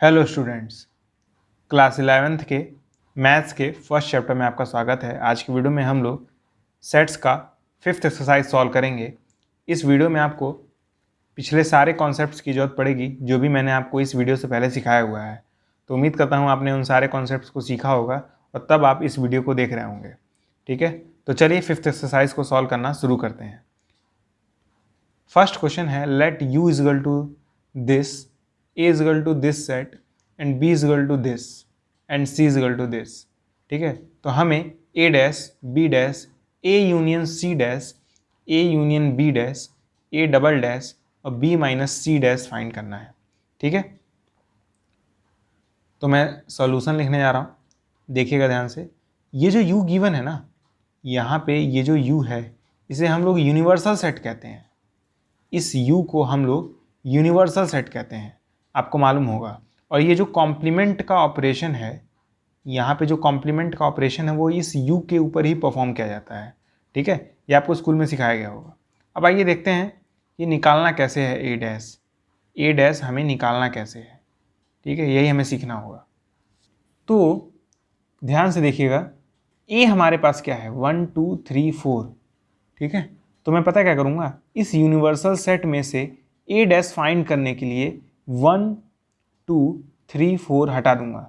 Hello students, class 11th के maths के first chapter में आपका स्वागत है। आज की वीडियो में हम लोग सेट्स का 5th एक्सरसाइज सॉल्व करेंगे। इस वीडियो में आपको पिछले सारे कॉन्सेप्ट्स की जरूरत पड़ेगी जो भी मैंने आपको इस वीडियो से पहले सिखाया हुआ है। तो उम्मीद करता हूँ आपने उन सारे कॉन्सेप्ट्स को सीखा होगा और तब आप इस वीडियो को देख रहे होंगे। ठीक है, तो चलिए 5th एक्सरसाइज को सॉल्व करना शुरू करते हैं। फर्स्ट क्वेश्चन है, let u is equal to this, a is equal to this set and b is equal to this and c is equal to this. ठीक है, तो हमें a dash b dash a union c dash a union b dash a double dash और b minus c dash find करना है। ठीक है, तो मैं सॉल्यूशन लिखने जा रहा हूँ, देखिएगा ध्यान से। ये जो u गिवन है ना, यहाँ पे ये जो u है इसे हम लोग यूनिवर्सल सेट कहते हैं। इस u को हम लोग यूनिवर्सल सेट कहते हैं, आपको मालूम होगा। और ये जो कॉम्प्लीमेंट का ऑपरेशन है, यहाँ पे जो कॉम्प्लीमेंट का ऑपरेशन है वो इस u के ऊपर ही परफॉर्म किया जाता है। ठीक है, ये आपको स्कूल में सिखाया गया होगा। अब आइए देखते हैं ये निकालना कैसे है। ए डैश हमें निकालना कैसे है, ठीक है, यही हमें सीखना होगा। तो ध्यान से देखिएगा, ए हमारे पास क्या है, 1 2 3 4। ठीक है, तो मैं पता क्या करूँगा, इस यूनिवर्सल सेट में से ए डैश फाइंड करने के लिए 1 2 3 4 हटा दूंगा।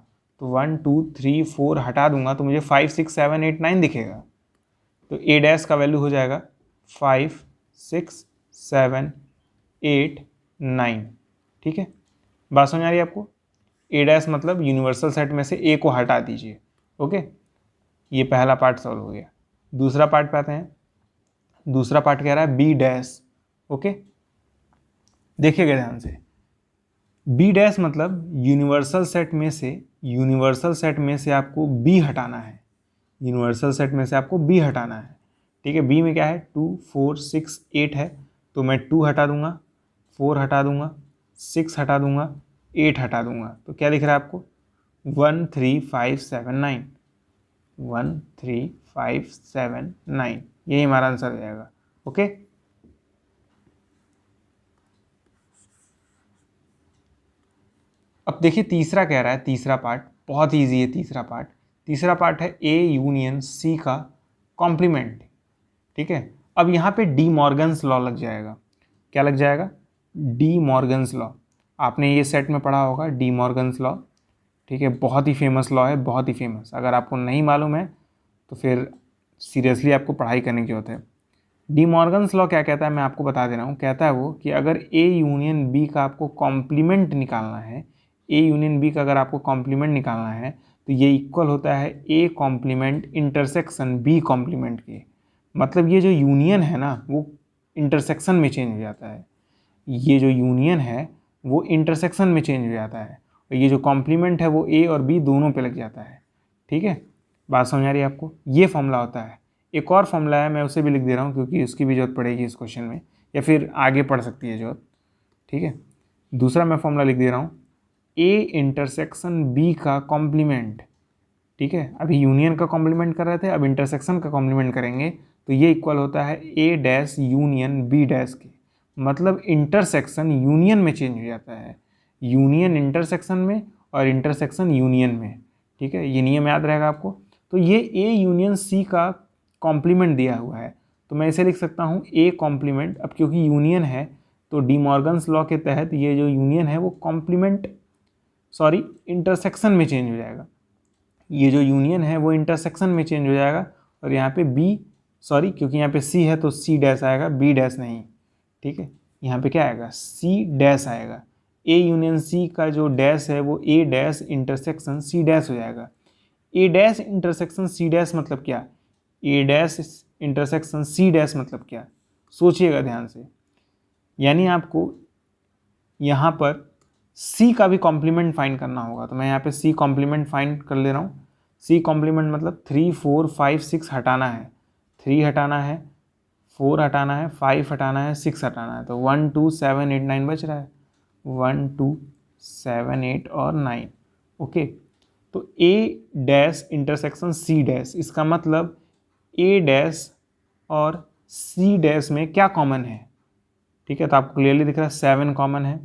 तो 1 2 3 4 हटा दूंगा तो मुझे 5 6 7 8 9 दिखेगा। तो ए डैश का वैल्यू हो जाएगा 5 6 7 8 9। ठीक है, बात समझ आ रही है आपको। ए डैश मतलब यूनिवर्सल सेट में से ए को हटा दीजिए। ओके, ये पहला पार्ट सॉल्व हो गया। दूसरा पार्ट पे आते हैं। दूसरा पार्ट कह रहा है बी डैश। ओके, देखिएगा ध्यान से, बी डैश मतलब यूनिवर्सल सेट में से आपको बी हटाना है। यूनिवर्सल सेट में से आपको बी हटाना है। ठीक है, बी में क्या है, 2 4 6 8 है, तो मैं 2 हटा दूंगा, 4 हटा दूंगा, 6 हटा दूंगा, 8 हटा दूंगा। तो क्या दिख रहा है आपको, 1 3 5 7 9। 1 3 5 7 9, यही हमारा आंसर हो जाएगा। ओके, अब देखिए तीसरा कह रहा है, तीसरा पार्ट बहुत ईजी है। तीसरा पार्ट है ए यूनियन सी का कॉम्प्लीमेंट। ठीक है, अब यहाँ पे डी मॉर्गन्स लॉ लग जाएगा। क्या लग जाएगा, डी मॉर्गन्स लॉ। आपने ये सेट में पढ़ा होगा डी मॉर्गन्स लॉ। ठीक है, बहुत ही फेमस लॉ है, बहुत ही फेमस। अगर आपको नहीं मालूम है तो फिर सीरियसली आपको पढ़ाई करने की जरूरत है। डी मॉर्गन्स लॉ क्या कहता है, मैं आपको बता दे रहा हूँ। कहता है वो कि अगर ए यूनियन बी का आपको कॉम्प्लीमेंट निकालना है, ए यूनियन बी का अगर आपको कॉम्प्लीमेंट निकालना है तो ये इक्वल होता है A complement intersection B complement के। मतलब ये जो यूनियन है ना वो इंटरसेक्शन में चेंज हो जाता है। ये जो यूनियन है वो इंटरसेक्शन में चेंज हो जाता है और ये जो कॉम्प्लीमेंट है वो ए और बी दोनों पे लग जाता है। ठीक है, बात समझ आ रही है आपको। ये फॉर्मूला होता है। एक और फॉर्मूला है, मैं उसे भी लिख दे रहा हूँ क्योंकि उसकी भी जरूरत पड़ेगी इस क्वेश्चन में, या फिर आगे पढ़ सकती है जरूरत। ठीक है, दूसरा मैं फॉर्मूला लिख दे रहा हूँ, ए इंटरसेक्शन बी का कॉम्प्लीमेंट। ठीक है, अभी यूनियन का कॉम्प्लीमेंट कर रहे थे, अब इंटरसेक्शन का कॉम्प्लीमेंट करेंगे तो ये इक्वल होता है ए डैश यूनियन बी डैश के। मतलब इंटरसेक्शन यूनियन में चेंज हो जाता है, यूनियन इंटरसेक्शन में और इंटरसेक्शन यूनियन में। ठीक है, ये नियम याद रहेगा आपको। तो ये ए यूनियन सी का कॉम्प्लीमेंट दिया हुआ है, तो मैं इसे लिख सकता हूँ ए कॉम्प्लीमेंट। अब क्योंकि यूनियन है तो डी मॉर्गन्स लॉ के तहत ये जो यूनियन है वो इंटरसेक्शन में चेंज हो जाएगा। ये जो यूनियन है वो इंटरसेक्शन में चेंज हो जाएगा और यहाँ पे क्योंकि यहाँ पे सी है तो सी डैश आएगा, बी डैश नहीं। ठीक है, यहाँ पे क्या आएगा, सी डैश आएगा। ए यूनियन सी का जो डैश है वो ए डैश इंटरसेक्शन सी डैश हो जाएगा। ए डैश इंटरसेक्शन सी डैश मतलब क्या, ए डैश इंटरसेक्शन सी डैश मतलब क्या, सोचिएगा ध्यान से। यानी आपको यहाँ पर सी का भी कॉम्प्लीमेंट फाइंड करना होगा। तो मैं यहाँ पे सी कॉम्प्लीमेंट फाइंड कर ले रहा हूँ। सी कॉम्प्लीमेंट मतलब 3 4 5 6 हटाना है, 3 हटाना है, 4 हटाना है, 5 हटाना है, 6 हटाना है। तो 1 2 7 8 9 बच रहा है, 1 2 7 8 और 9। ओके, तो ए डैश इंटरसेक्शन सी डैश, इसका मतलब ए डैश और सी डैश में क्या कॉमन है। ठीक है, तो आपको क्लियरली दिख रहा है 7 कॉमन है,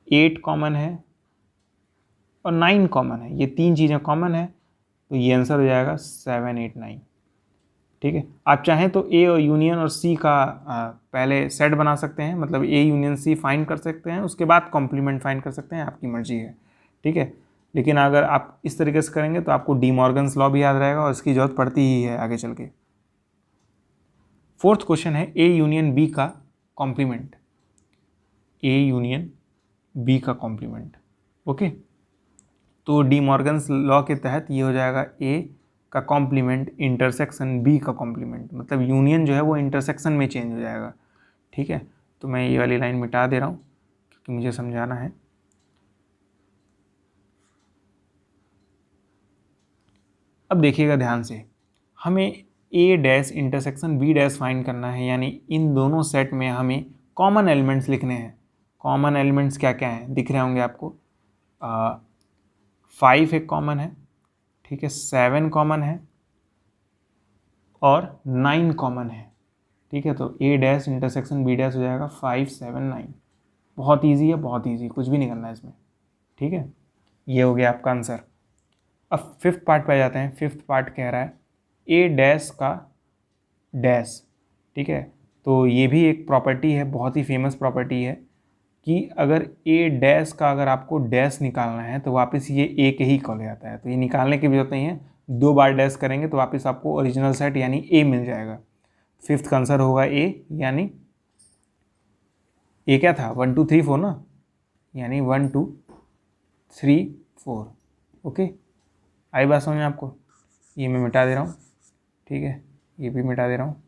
8 कॉमन है, और 9 कॉमन है, ये 3 चीज़ें कॉमन है, तो ये आंसर हो जाएगा 7, 8, 9। ठीक है, आप चाहें तो ए और यूनियन और सी का पहले सेट बना सकते हैं, मतलब ए यूनियन सी फाइंड कर सकते हैं, उसके बाद कॉम्प्लीमेंट फाइंड कर सकते हैं, आपकी मर्जी है। ठीक है, लेकिन अगर आप इस तरीके से करेंगे तो आपको डी मॉर्गन्स लॉ भी याद रहेगा और इसकी जरूरत पड़ती ही है आगे चल के। फोर्थ क्वेश्चन है ए यूनियन बी का कॉम्प्लीमेंट, ए यूनियन बी का कॉम्प्लीमेंट। ओके, तो डी मॉर्गन्स लॉ के तहत ये हो जाएगा ए का कॉम्प्लीमेंट इंटरसेक्शन बी का कॉम्प्लीमेंट, मतलब यूनियन जो है वो इंटरसेक्शन में चेंज हो जाएगा। ठीक है, तो मैं ये वाली लाइन मिटा दे रहा हूँ क्योंकि मुझे समझाना है। अब देखिएगा ध्यान से, हमें A dash intersection B dash find करना है, यानी इन दोनों सेट में हमें कॉमन एलिमेंट्स लिखने हैं। कॉमन एलिमेंट्स क्या क्या हैं दिख रहे होंगे आपको। 5 एक कॉमन है, ठीक है, 7 कॉमन है और 9 कॉमन है। ठीक है, तो ए डैश इंटरसेक्शन बी डैश हो जाएगा 5, 7, 9। बहुत ईजी है, बहुत ईजी, कुछ भी नहीं करना है इसमें। ठीक है, ये हो गया आपका आंसर। अब फिफ्थ पार्ट पे आ जाते हैं। फिफ्थ पार्ट कह रहा है ए डैश का डैश। ठीक है, तो ये भी एक प्रॉपर्टी है, बहुत ही फेमस प्रॉपर्टी है कि अगर ए डैश का अगर आपको डैश निकालना है तो वापस ये ए के ही कॉल जाता है, तो ये निकालने की भी जरूरत नहीं है, 2 बार डैश करेंगे तो वापस आपको ओरिजिनल सेट यानी ए मिल जाएगा। फिफ्थ का आंसर होगा ए, यानी ए क्या था 1 2 3 4 ना, यानी 1 2 3 4। ओके, आई बात समझ में आपको। ये मैं मिटा दे रहा हूँ, ठीक है, ये भी मिटा दे रहा हूँ।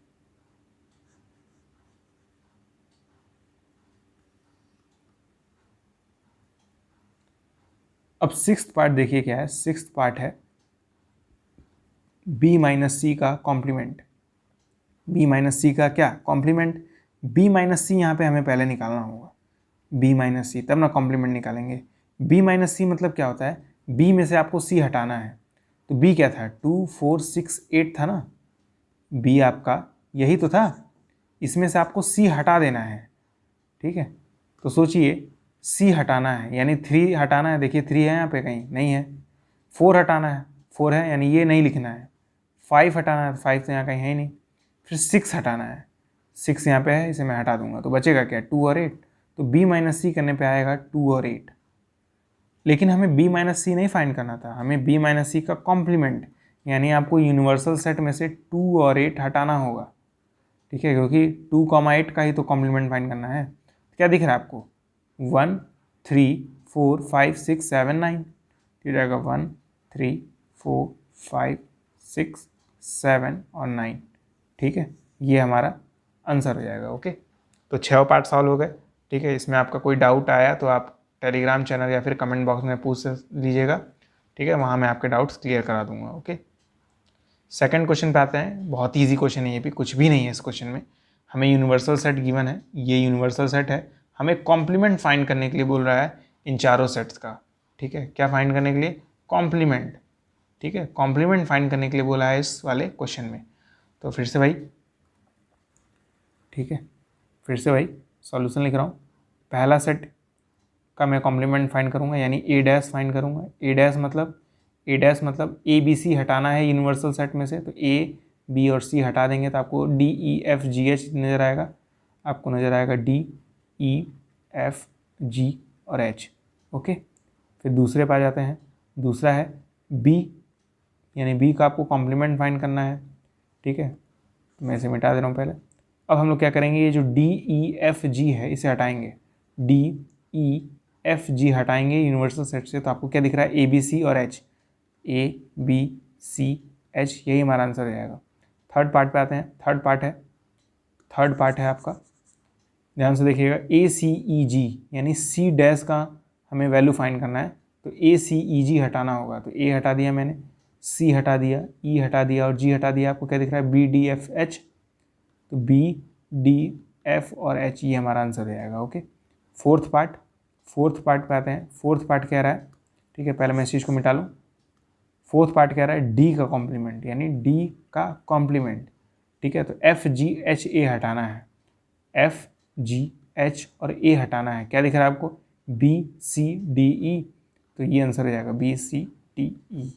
अब सिक्स्थ पार्ट देखिए क्या है। सिक्स्थ पार्ट है बी माइनस सी का कॉम्प्लीमेंट। बी माइनस सी का क्या कॉम्प्लीमेंट, बी माइनस सी यहाँ पे हमें पहले निकालना होगा, बी माइनस सी, तब ना कॉम्प्लीमेंट निकालेंगे। बी माइनस सी मतलब क्या होता है, बी में से आपको सी हटाना है, तो बी क्या था 2 4 6 8 था ना, बी आपका यही तो था, इसमें से आपको सी हटा देना है। ठीक है, तो सोचिए सी हटाना है यानी 3 हटाना है, देखिए 3 है यहाँ पे कहीं नहीं है, 4 हटाना है, 4 है यानी ये नहीं लिखना है, 5 हटाना है, 5 तो यहाँ कहीं है ही नहीं, फिर 6 हटाना है, 6 यहाँ पे है, इसे मैं हटा दूंगा, तो बचेगा क्या 2 और 8, तो बी माइनस सी करने पे आएगा 2 और 8। लेकिन हमें बी माइनस सी नहीं फाइंड करना था, हमें बी माइनस सी का कॉम्प्लीमेंट यानी आपको यूनिवर्सल सेट में से 2 और 8 हटाना होगा। ठीक है, क्योंकि 2, 8 का ही तो कॉम्प्लीमेंट फाइंड करना है। क्या दिख रहा है आपको 1 3 4 5 6 7 9, हो जाएगा 1 3 4 5 6 7 और 9। ठीक है, ये हमारा आंसर हो जाएगा। ओके, तो 6 पार्ट सॉल्व हो गए। ठीक है, इसमें आपका कोई डाउट आया तो आप टेलीग्राम चैनल या फिर कमेंट बॉक्स में पूछ लीजिएगा। ठीक है, वहाँ मैं आपके डाउट्स क्लियर करा दूंगा। ओके, सेकंड क्वेश्चन पे आते हैं। बहुत ईजी क्वेश्चन है, ये भी कुछ भी नहीं है इस क्वेश्चन में। हमें यूनिवर्सल सेट गिवन है, ये यूनिवर्सल सेट है, हमें कॉम्प्लीमेंट फाइंड करने के लिए बोल रहा है इन चारों सेट्स का। ठीक है, क्या फाइंड करने के लिए, कॉम्प्लीमेंट। ठीक है, कॉम्प्लीमेंट फाइंड करने के लिए बोला है इस वाले क्वेश्चन में। तो फिर से भाई, ठीक है, फिर से भाई सॉल्यूशन लिख रहा हूँ। पहला सेट का मैं कॉम्प्लीमेंट फाइंड करूँगा यानी ए डैश फाइंड करूँगा। ए डैश मतलब ए बी सी हटाना है यूनिवर्सल सेट में से, तो ए बी और सी हटा देंगे तो आपको D E F G H नज़र आएगा, आपको नज़र आएगा डी ई एफ जी और एच। ओके, फिर दूसरे पे आ जाते हैं। दूसरा है बी, यानी बी का आपको कॉम्प्लीमेंट फाइंड करना है। ठीक है, तो मैं इसे मिटा दे रहा हूँ पहले। अब हम लोग क्या करेंगे, ये जो डी ई एफ जी है इसे हटाएंगे, डी ई एफ जी हटाएंगे यूनिवर्सल सेट से, तो आपको क्या दिख रहा है ए बी सी और H, A B C H, यही हमारा आंसर हो जाएगा। थर्ड पार्ट पे आते हैं। थर्ड पार्ट है आपका, ध्यान से देखिएगा, ए सी ई जी यानी सी डैश का हमें वैल्यू फाइंड करना है, तो ए सी ई जी हटाना होगा, तो ए हटा दिया मैंने, सी हटा दिया, ई हटा दिया और जी हटा दिया, आपको क्या दिख रहा है बी डी एफ एच, तो बी डी एफ और एच, ये हमारा आंसर हो जाएगा। ओके, फोर्थ पार्ट पे आते हैं। फोर्थ पार्ट कह रहा है, ठीक है, पहले मैं इस चीज़ को मिटा लूँ। फोर्थ पार्ट कह रहा है डी का कॉम्प्लीमेंट, यानी डी का कॉम्प्लीमेंट। ठीक है, तो एफ जी एच ए हटाना है, एफ जी एच और ए हटाना है, क्या दिख रहा है आपको बी सी डी ई, तो ये आंसर हो जाएगा BCDE।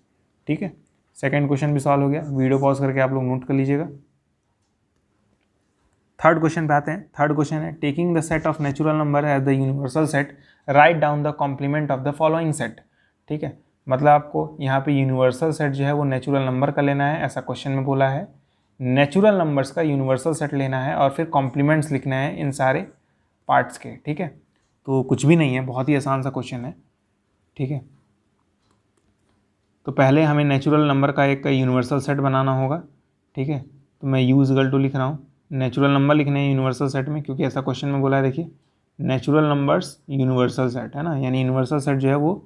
ठीक है, सेकंड क्वेश्चन भी सॉल्व हो गया। वीडियो पॉज करके आप लोग नोट कर लीजिएगा। थर्ड क्वेश्चन पे आते हैं। थर्ड क्वेश्चन है taking the set of natural number as the universal set write down the complement of the following set. ठीक है, मतलब आपको यहाँ पे यूनिवर्सल सेट जो है वो नेचुरल नंबर का लेना है, ऐसा क्वेश्चन में बोला है। नेचुरल नंबर्स का यूनिवर्सल सेट लेना है और फिर कॉम्प्लीमेंट्स लिखना है इन सारे पार्ट्स के। ठीक है, तो कुछ भी नहीं है, बहुत ही आसान सा क्वेश्चन है। ठीक है, तो पहले हमें नेचुरल नंबर का एक यूनिवर्सल सेट बनाना होगा। ठीक है, तो मैं U = लिख रहा हूँ। नेचुरल नंबर लिखने हैं यूनिवर्सल सेट में, क्योंकि ऐसा क्वेश्चन में बोला है। देखिए, नेचुरल नंबर्स यूनिवर्सल सेट है ना, यानी यूनिवर्सल सेट जो है वो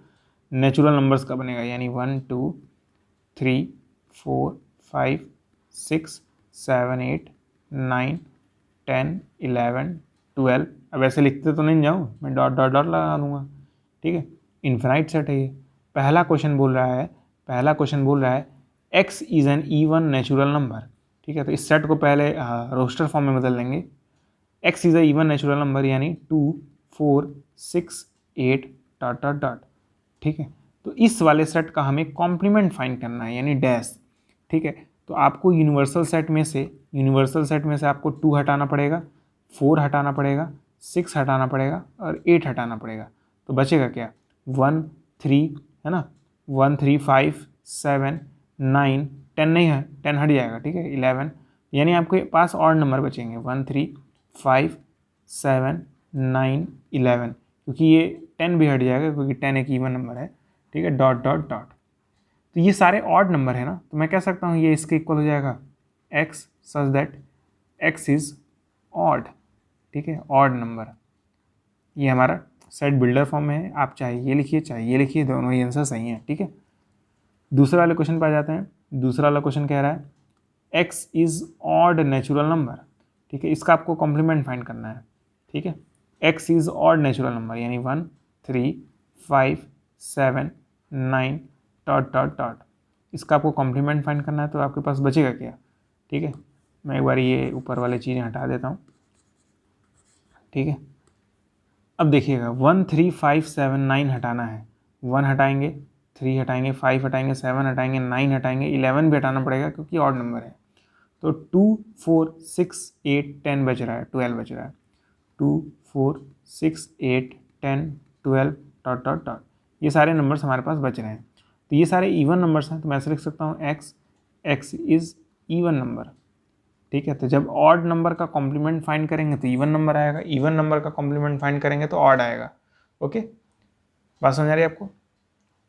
नेचुरल नंबर्स का बनेगा, यानी 1 2 3 4 5 6 7 8 9 10 11 12। अब ऐसे लिखते तो नहीं जाऊँ, मैं डॉट डॉट डॉट लगा दूंगा। ठीक है, इन्फिनाइट सेट है ये। पहला क्वेश्चन बोल रहा है x is an even natural number. ठीक है, तो इस सेट को पहले रोस्टर फॉर्म में बदल देंगे। x is a even natural number यानी 2 4 6 8 डॉट डॉट डॉट। ठीक है, तो इस वाले सेट का हमें कॉम्प्लीमेंट फाइंड करना है, यानी डैश। ठीक है, तो आपको यूनिवर्सल सेट में से आपको 2 हटाना पड़ेगा, 4 हटाना पड़ेगा, 6 हटाना पड़ेगा और 8 हटाना पड़ेगा। तो बचेगा क्या, 1 3 है ना, 1 3 5 7 9 10 नहीं है, 10 हट जाएगा। ठीक है, 11, यानी आपके पास और नंबर बचेंगे 1 3 5 7 9 11, क्योंकि ये 10 भी हट जाएगा क्योंकि 10 एक इवन नंबर है। ठीक है, डॉट डॉट डॉट। तो ये सारे ऑड नंबर है ना, तो मैं कह सकता हूँ ये इसके इक्वल हो जाएगा x such that x is odd. ठीक है, ऑड नंबर। ये हमारा सेट बिल्डर फॉर्म में है, आप चाहे ये लिखिए चाहे ये लिखिए, दोनों ही आंसर सही हैं। ठीक है, दूसरे वाले क्वेश्चन पर आ जाते हैं। दूसरा वाला क्वेश्चन कह रहा है x is odd natural number. ठीक है, इसका आपको कॉम्प्लीमेंट फाइंड करना है। ठीक है, x is odd natural number यानी 1 3 5 7 9 डॉट डॉट डॉट। इसका आपको कॉम्प्लीमेंट फाइंड करना है, तो आपके पास बचेगा क्या। ठीक है, मैं एक बार ये ऊपर वाले चीज़ें हटा देता हूँ। ठीक है, अब देखिएगा 1 3 5 7 9 हटाना है, 1 हटाएंगे, 3 हटाएंगे, 5 हटाएंगे, 7 हटाएंगे, 9 हटाएंगे, 11 भी हटाना पड़ेगा क्योंकि ऑड नंबर है। तो 2 4 6 8 10 बच रहा है, 12 बच रहा है। 2 4 6 8 10 12 डॉट डॉट डॉट। ये सारे नंबर्स हमारे पास बच रहे हैं, तो ये सारे इवन नंबर्स हैं, तो मैं ऐसे लिख सकता हूँ x इज़ इवन नंबर। ठीक है, तो जब ऑड नंबर का कॉम्प्लीमेंट फाइंड करेंगे तो इवन नंबर आएगा, इवन नंबर का कॉम्प्लीमेंट फाइंड करेंगे तो ऑड आएगा। ओके, बात समझ आ रही है आपको।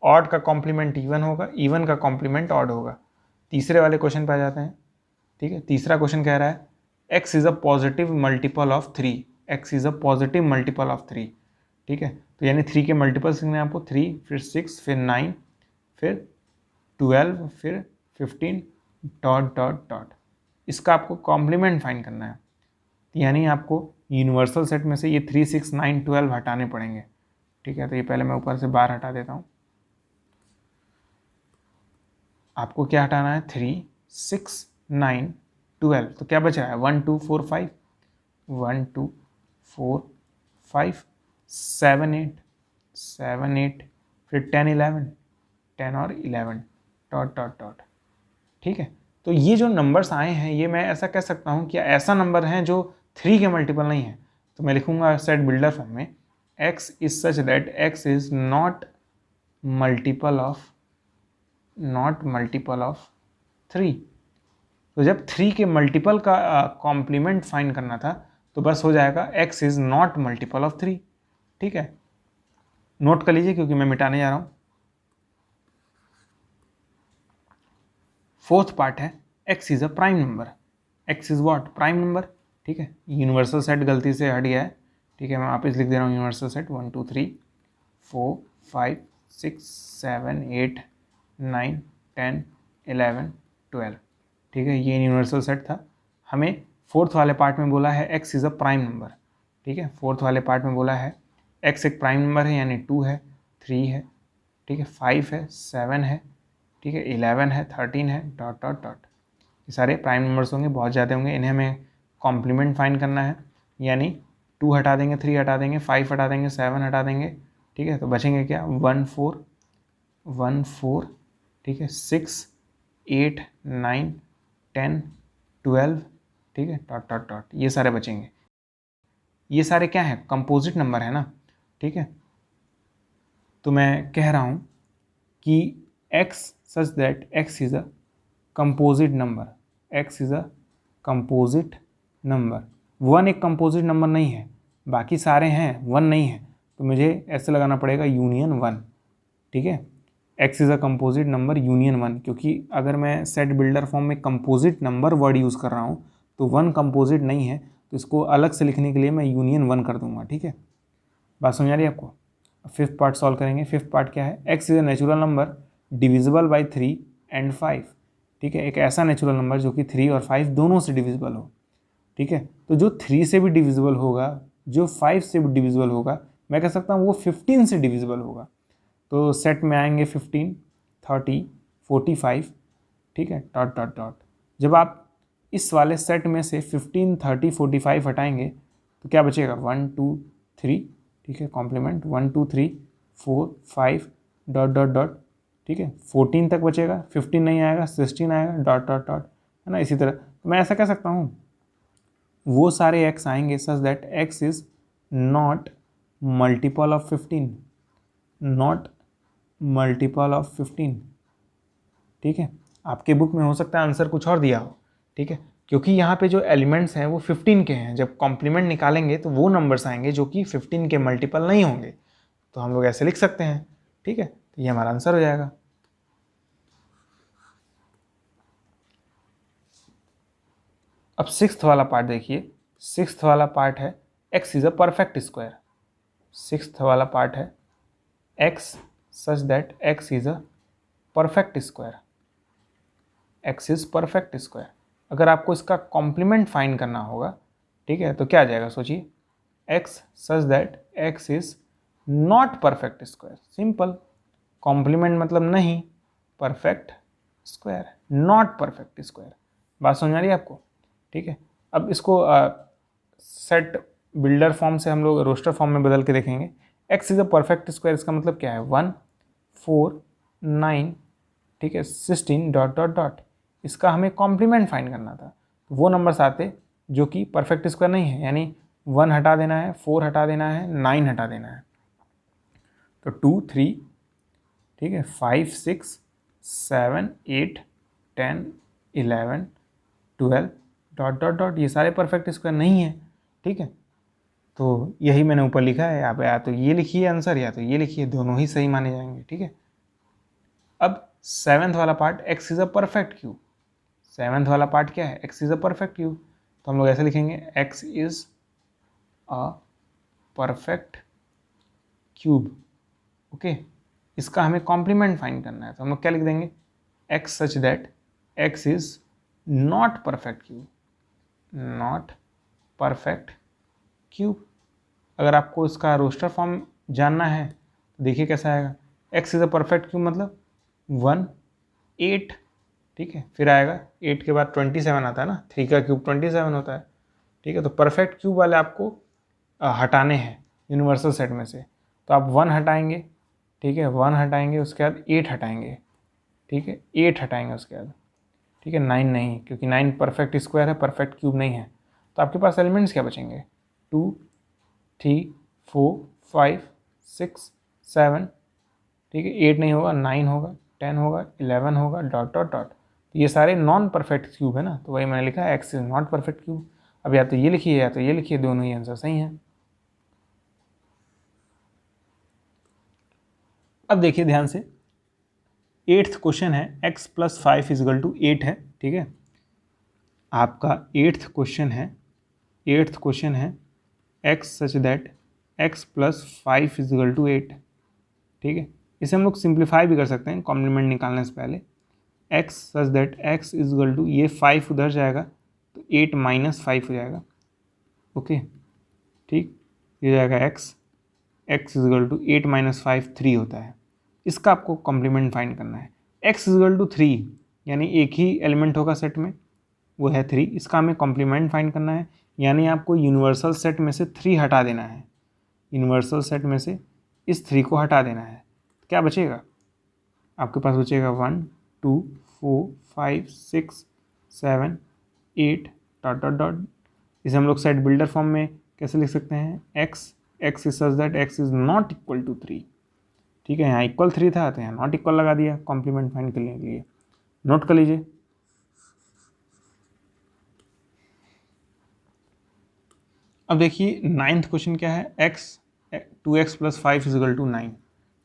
ऑड का कॉम्प्लीमेंट इवन होगा, इवन का कॉम्प्लीमेंट ऑड होगा। तीसरे वाले क्वेश्चन पे आ जाते हैं। ठीक है, तीसरा क्वेश्चन कह रहा है x is a positive multiple of 3। x is a positive multiple of 3। ठीक है, तो यानी 3 के मल्टीपल्स लिखने हैं आपको, 3 फिर 6 फिर 9 फिर 12 फिर 15 डॉट डॉट डॉट। इसका आपको कॉम्प्लीमेंट फाइंड करना है, यानी आपको यूनिवर्सल सेट में से ये 3 6 9 12 हटाने पड़ेंगे। ठीक है, तो ये पहले मैं ऊपर से बार हटा देता हूँ। आपको क्या हटाना है, 3 6 9 12, तो क्या बच रहा है 1 2 4 5 1 2 4 5 7 8 7 8 फिर 10 11 10 और 11 डॉट डॉट डॉट। ठीक है, तो ये जो नंबर्स आए हैं ये मैं ऐसा कह सकता हूँ कि ऐसा नंबर हैं जो 3 के मल्टीपल नहीं है, तो मैं लिखूँगा सेट बिल्डर फॉर्म में x is such that x is not multiple of 3। तो जब 3 के मल्टीपल का कॉम्प्लीमेंट फाइंड करना था तो बस हो जाएगा x is not multiple of 3। ठीक है, नोट कर लीजिए क्योंकि मैं मिटाने जा रहा हूँ। फोर्थ पार्ट है x is a prime number. x is what, prime number. ठीक है, यूनिवर्सल सेट गलती से हट गया है। ठीक है, मैं वापस लिख दे रहा हूँ यूनिवर्सल सेट 1 2 3 4 5 6 7 8 9 10 11 12। ठीक है, ये यूनिवर्सल सेट था। हमें फोर्थ वाले पार्ट में बोला है x is a prime number. ठीक है, फोर्थ वाले पार्ट में बोला है x एक प्राइम नंबर है, यानी 2 है, 3 है, ठीक है, 5 है, 7 है, ठीक है, 11 है, 13 है, डॉट डॉट डॉट। ये सारे प्राइम नंबर्स होंगे, बहुत ज़्यादा होंगे, इन्हें हमें कॉम्प्लीमेंट फाइंड करना है, यानी 2 हटा देंगे, 3 हटा देंगे, 5 हटा देंगे, 7 हटा देंगे। ठीक है, तो बचेंगे क्या 1 4 1 4, ठीक है, 6 8 9 10 12, ठीक है, डॉट डॉट डॉट, ये सारे बचेंगे। ये सारे क्या है, कंपोजिट नंबर है ना, ठीक है। तो मैं कह रहा हूँ कि x such that x is a composite number, x is a composite number. 1 एक कंपोजिट नंबर नहीं है, बाकी सारे हैं, 1 नहीं है, तो मुझे ऐसे लगाना पड़ेगा यूनियन 1, ठीक है। x is a composite number union 1, क्योंकि अगर मैं सेट बिल्डर फॉर्म में कंपोजिट नंबर वर्ड यूज़ कर रहा हूँ तो 1 कंपोजिट नहीं है, तो इसको अलग से लिखने के लिए मैं यूनियन 1 कर दूंगा, ठीक है। बात समझ आ रही है आपको। फिफ्थ पार्ट सॉल्व करेंगे। फिफ्थ पार्ट क्या है, x is a natural number divisible by 3 and 5, ठीक है। एक ऐसा नेचुरल नंबर जो कि 3 और 5 दोनों से डिविजिबल हो, ठीक है। तो जो 3 से भी डिविजिबल होगा, जो 5 से भी डिविजिबल होगा, मैं कह सकता हूँ वो 15 से डिविजिबल होगा। तो सेट में आएंगे 15 30 45, ठीक है, डॉट डॉट डॉट। जब आप इस वाले सेट में से 15 30 45 हटाएंगे तो क्या बचेगा, 1 2 3, ठीक है, कॉम्प्लीमेंट 1 2 3 4 5 डॉट डॉट डॉट, ठीक है, 14 तक बचेगा, 15 नहीं आएगा, 16 आएगा, डॉट डॉट डॉट, है ना। इसी तरह तो मैं ऐसा कह सकता हूँ वो सारे x आएंगे सच that x is not multiple of 15, not multiple of 15, ठीक है। आपके बुक में हो सकता है आंसर कुछ और दिया हो, ठीक है, क्योंकि यहाँ पे जो एलिमेंट्स हैं वो 15 के हैं। जब कॉम्प्लीमेंट निकालेंगे तो वो नंबर्स आएंगे जो कि 15 के मल्टीपल नहीं होंगे, तो हम लोग ऐसे लिख सकते हैं, ठीक है। तो ये हमारा आंसर हो जाएगा। अब सिक्स्थ वाला पार्ट देखिए। सिक्स्थ वाला पार्ट है x is a perfect square. Sixth वाला पार्ट है x such that x is a perfect square, x is perfect square. अगर आपको इसका कॉम्प्लीमेंट फाइंड करना होगा, ठीक है, तो क्या आ जाएगा सोचिए, x such that x is not perfect square. Simple, complement मतलब नहीं, perfect square, not perfect square. बात समझ आ रही है आपको, ठीक है। अब इसको सेट बिल्डर फॉर्म से हम लोग रोस्टर फॉर्म में बदल के देखेंगे। x is a perfect square, इसका मतलब क्या है, 1 4 9, ठीक है, 16 डॉट डॉट डॉट। इसका हमें कॉम्प्लीमेंट फाइंड करना था, तो वो नंबर्स आते जो कि परफेक्ट स्क्वायर नहीं है, यानी 1 हटा देना है, 4 हटा देना है, 9 हटा देना है। तो 2 3, ठीक है, 5 6 7 8 10 11 12 डॉट डॉट डॉट, ये सारे परफेक्ट स्क्वायर नहीं है, ठीक है। तो यही मैंने ऊपर लिखा है, आप या तो ये लिखिए आंसर या तो ये लिखिए, दोनों ही सही माने जाएंगे, ठीक है। अब सेवेंथ वाला part, x is a perfect cube. Seventh वाला पार्ट क्या है, x is a perfect cube. तो हम लोग ऐसे लिखेंगे, x is a perfect cube, okay. इसका हमें कॉम्प्लीमेंट फाइंड करना है, तो हम लोग क्या लिख देंगे, x such that x is not perfect cube, not perfect cube. अगर आपको इसका रोस्टर फॉर्म जानना है तो देखिए कैसा आएगा, x is a perfect cube मतलब 1 8, ठीक है, फिर आएगा 8 के बाद 27 आता है ना, 3 का क्यूब 27 होता है, ठीक है। तो परफेक्ट क्यूब वाले आपको हटाने हैं यूनिवर्सल सेट में से, तो आप 1 हटाएंगे, ठीक है, 1 हटाएंगे, उसके बाद 8 हटाएंगे, ठीक है, 8 हटाएंगे उसके बाद, ठीक है, 9 नहीं, क्योंकि 9 परफेक्ट स्क्वायर है, परफेक्ट क्यूब नहीं है। तो आपके पास एलिमेंट्स क्या बचेंगे, 2 3 4 5 6 7, ठीक है, 8 नहीं होगा, 9 होगा, 10 होगा, 11 होगा, डॉट डॉट डॉट। तो ये सारे नॉन परफेक्ट क्यूब है ना, तो वही मैंने लिखा है x is not perfect cube. अब या तो ये लिखिए या तो ये लिखिए, दोनों ही आंसर सही हैं। अब देखिए ध्यान से, 8th क्वेश्चन है x + 5 = 8 है, ठीक है। आपका 8th क्वेश्चन है, 8th क्वेश्चन है x सच दैट x + 5 = 8, ठीक है। इसे हम लोग सिंप्लीफाई भी कर सकते हैं कॉम्प्लीमेंट निकालने से पहले। x सच दैट x = ये 5 उधर जाएगा तो 8 - 5 हो जाएगा, ओके, ठीक। ये जाएगा x = 8 - 5 3 होता है। इसका आपको कॉम्प्लीमेंट फाइंड करना है। x = 3, यानी एक ही एलिमेंट होगा सेट में, वो है 3। इसका हमें कॉम्प्लीमेंट फाइंड करना है, यानी आपको यूनिवर्सल सेट में से 3 हटा देना है। यूनिवर्सल सेट में से इस 3 को हटा देना है, क्या बचेगा, आपके पास बचेगा 1 2 4 5 6 7 8 डॉट डॉट डॉट। इसे हम लोग सेट बिल्डर फॉर्म में कैसे लिख सकते हैं, x is such that x is not equal to 3। ठीक है, यहाँ इक्वल 3 था तो यहाँ नॉट इक्वल लगा दिया कॉम्प्लीमेंट फाइंड करने के लिए। नोट कर लीजिए। अब देखिए 9th क्वेश्चन क्या है, एक्स 2x + 5 = 9।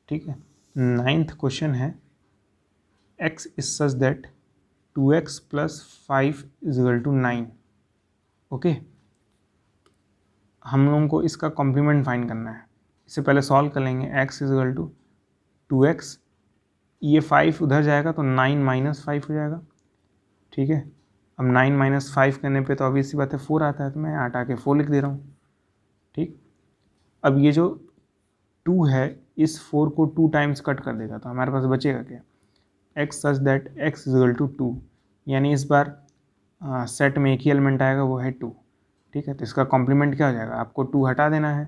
ठीक है, 9th क्वेश्चन है x is such that 2x + 5 = 9। Okay, हम लोगों को इसका कॉम्प्लीमेंट फाइंड करना है। इससे पहले सॉल्व कर लेंगे। x = 2x, ये 5 उधर जाएगा तो 9 - 5 हो जाएगा। ठीक है, अब 9 - 5 करने पे तो ऑब्वियस सी बात है 4 आता है, तो मैं हटा के 4 लिख दे रहा हूँ। ठीक, अब ये जो 2 है इस 4 को 2 टाइम्स कट कर देगा तो हमारे पास बचेगा क्या, x सच दैट x = 2, यानी इस बार सेट में एक ही एलिमेंट आएगा वो है 2। ठीक है, तो इसका कॉम्प्लीमेंट क्या हो जाएगा, आपको 2 हटा देना है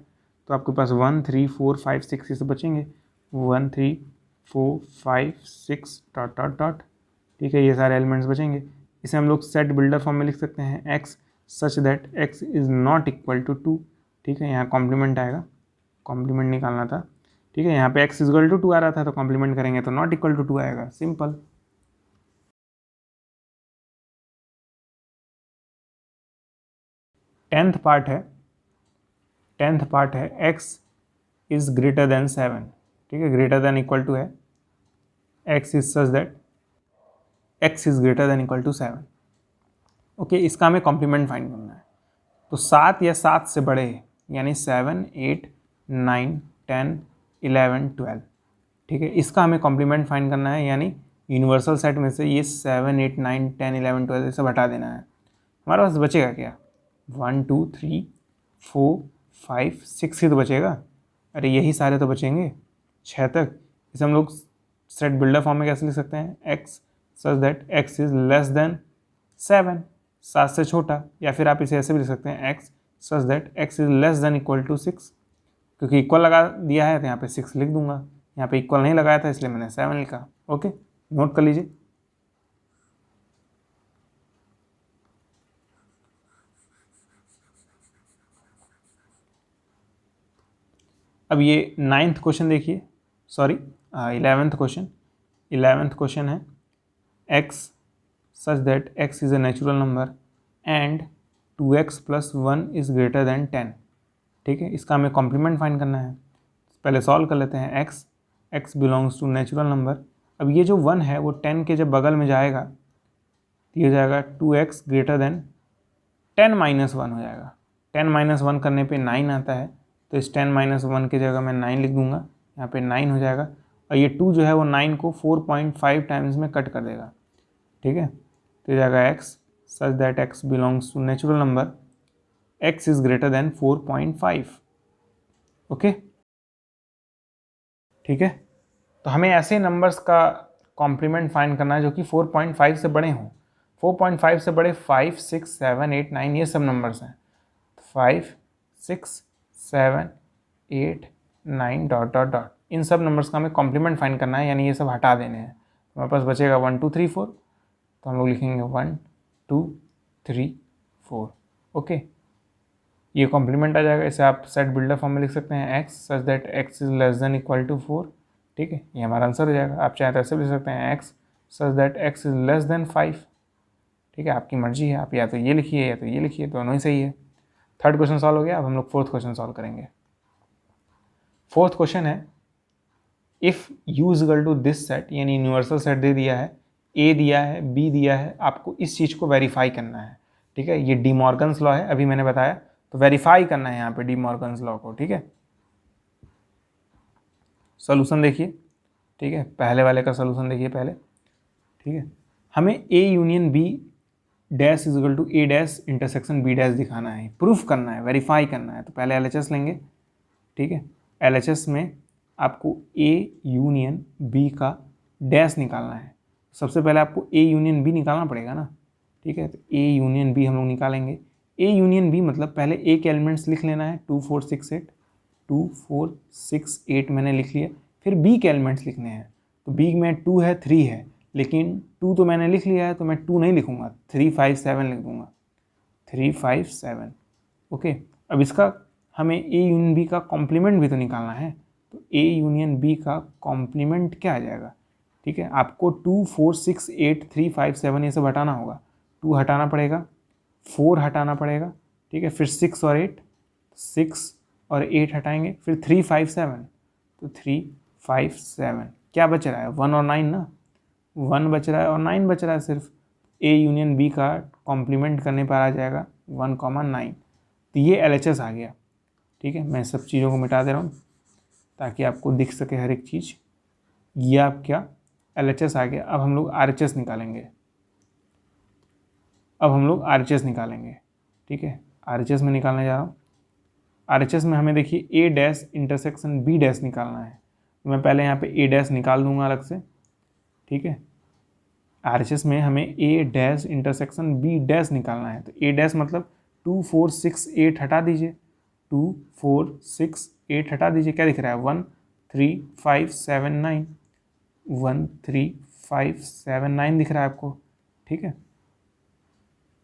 तो आपके पास 1 3 4 5 6 ये सब बचेंगे, 1 3 4 5 6 डॉट डॉट डॉट। ठीक है, ये सारे एलिमेंट्स बचेंगे। इसे हम लोग सेट बिल्डर फॉर्म में लिख सकते हैं, x such that x is not equal to 2। ठीक है, यहाँ कॉम्प्लीमेंट आएगा, कॉम्प्लीमेंट निकालना था। ठीक है, यहाँ पे x = 2 आ रहा था तो कॉम्प्लीमेंट करेंगे तो नॉट इक्वल टू 2 आएगा, सिंपल। टेंथ पार्ट है x इज ग्रेटर देन 7। ठीक है, ग्रेटर देन इक्वल टू है x is such that x is greater than equal to 7। Okay, इसका हमें कॉम्प्लीमेंट फाइंड करना है। तो 7 या 7 से बड़े यानी 7 8 9 10 11 12। ठीक है, इसका हमें कॉम्प्लीमेंट फाइंड करना है, यानी यूनिवर्सल सेट में से ये 7 8 9 10 11 12 ये सब हटा देना है। हमारे पास बचेगा क्या, 1 2 3 4 5 6 ही तो बचेगा। अरे यही सारे तो बचेंगे 6 तक। इसे हम लोग सेट बिल्डर फॉर्म में कैसे लिख सकते हैं, x such that x is less then 7, 7 से छोटा। या फिर आप इसे ऐसे भी लिख सकते हैं, x such that x is less than equal to 6। क्योंकि इक्वल लगा दिया है तो यहाँ पे 6 लिख दूंगा, यहाँ पे इक्वल नहीं लगाया था इसलिए मैंने 7 लिखा। ओके, नोट कर लीजिए। अब ये 9th क्वेश्चन देखिए, सॉरी 11th क्वेश्चन है, x such that x is a natural number and 2x + 1 is greater than 10। ठीक है, इसका हमें कॉम्प्लीमेंट फाइंड करना है। पहले सॉल्व कर लेते हैं। x belongs to natural number. अब ये जो 1 है वो 10 के जब बगल में जाएगा तो ये हो जाएगा 2x ग्रेटर देन 10 - 1 हो जाएगा। 10 - 1 करने पे 9 आता है, तो इस 10 - 1 की जगह मैं 9 लिख दूंगा, यहाँ पे 9 हो जाएगा। और ये 2 जो है वो 9 को 4.5 टाइम्स में कट कर देगा। ठीक है, तो ये जाएगा x such that x belongs to natural number, x is greater than 4.5। Okay, ठीक है, तो हमें ऐसे नंबर्स का कॉम्प्लीमेंट फाइंड करना है जो कि 4.5 से बड़े हों। 4.5 से बड़े 5 6 7 8 9 ये सब नंबर्स हैं। 5 6 7 8 9 डॉट डॉट डॉट, इन सब नंबर्स का हमें कॉम्प्लीमेंट फाइंड करना है, यानी ये सब हटा देने हैं। हमारे पास बचेगा 1 2 3 4, तो हम लोग लिखेंगे 1 2 3 4। ओके, ये कॉम्प्लीमेंट आ जाएगा। इसे आप सेट बिल्डर फॉर्म में लिख सकते हैं, x such that x is less than equal to 4। ठीक है, ये हमारा आंसर हो जाएगा। आप चाहे तो ऐसे भी लिख सकते हैं, x such that x is less then 5। ठीक है, आपकी मर्जी है, आप या तो ये लिखिए या तो ये लिखिए, दोनों ही सही है। 3rd क्वेश्चन सॉल्व हो गया। अब हम लोग 4th क्वेश्चन सॉल्व करेंगे। 4th क्वेश्चन है, if u equal to this set, यानी यूनिवर्सल सेट दे दिया है, a दिया है, b दिया है, आपको इस चीज़ को वेरीफाई करना है। ठीक है, ये डी मॉर्गन्स लॉ है, अभी मैंने बताया, तो वेरीफाई करना है यहाँ पे डी मॉर्गन्स लॉ को। ठीक है, सोल्यूशन देखिए। ठीक है, पहले वाले का सोल्यूशन देखिए पहले। ठीक है, हमें a union b dash is equal to a dash intersection b dash दिखाना है, प्रूफ करना है, वेरीफाई करना है। तो पहले LHS लेंगे। ठीक है, LHS में आपको a यूनियन b का डैश निकालना है। सबसे पहले आपको a यूनियन b निकालना पड़ेगा ना। ठीक है, तो a यूनियन b हम लोग निकालेंगे। a यूनियन b मतलब पहले a के एलिमेंट्स लिख लेना है, 2 4 6 8 मैंने लिख लिया। फिर b के एलिमेंट्स लिखने हैं, तो बी में 2 है 3 है, लेकिन 2 तो मैंने लिख लिया है तो मैं 2 नहीं लिखूँगा, 3 5 7 लिख दूँगा, 3 5 7। ओके, अब इसका हमें ए यूनियन बी का कॉम्प्लीमेंट भी तो निकालना है, तो ए यूनियन बी का कॉम्प्लीमेंट क्या आ जाएगा? ठीक है, आपको 2 4 6 8 3 5 7 ये सब हटाना होगा, 2 हटाना पड़ेगा, 4 हटाना पड़ेगा, ठीक है, फिर 6 और 8, 6 और 8 हटाएंगे, फिर 3 5 7, तो 3 5 7 क्या बच रहा है? 1 और 9 ना, 1 बच रहा है और 9 बच रहा है सिर्फ। ए यूनियन बी का कॉम्प्लीमेंट करने पर आ जाएगा 1,9, तो ये LHS आ गया। ठीक है, मैं सब चीज़ों को मिटा दे रहा हूँ ताकि आपको दिख सके हर एक चीज़। ये आप क्या LHS आ गया। अब हम लोग RHS निकालेंगे, ठीक है, RHS में निकालने जा रहा हूँ। RHS में हमें देखिए A dash intersection B dash निकालना है, मैं पहले यहाँ पे A डैश निकाल दूंगा अलग से। ठीक है, RHS में हमें A dash intersection B dash निकालना है, तो A डैश मतलब 2 4 6 8 हटा दीजिए, 2 4 6 8 हटा दीजिए, क्या दिख रहा है? 1 3 5 7 9, 1 3 5 7 9 दिख रहा है आपको। ठीक है,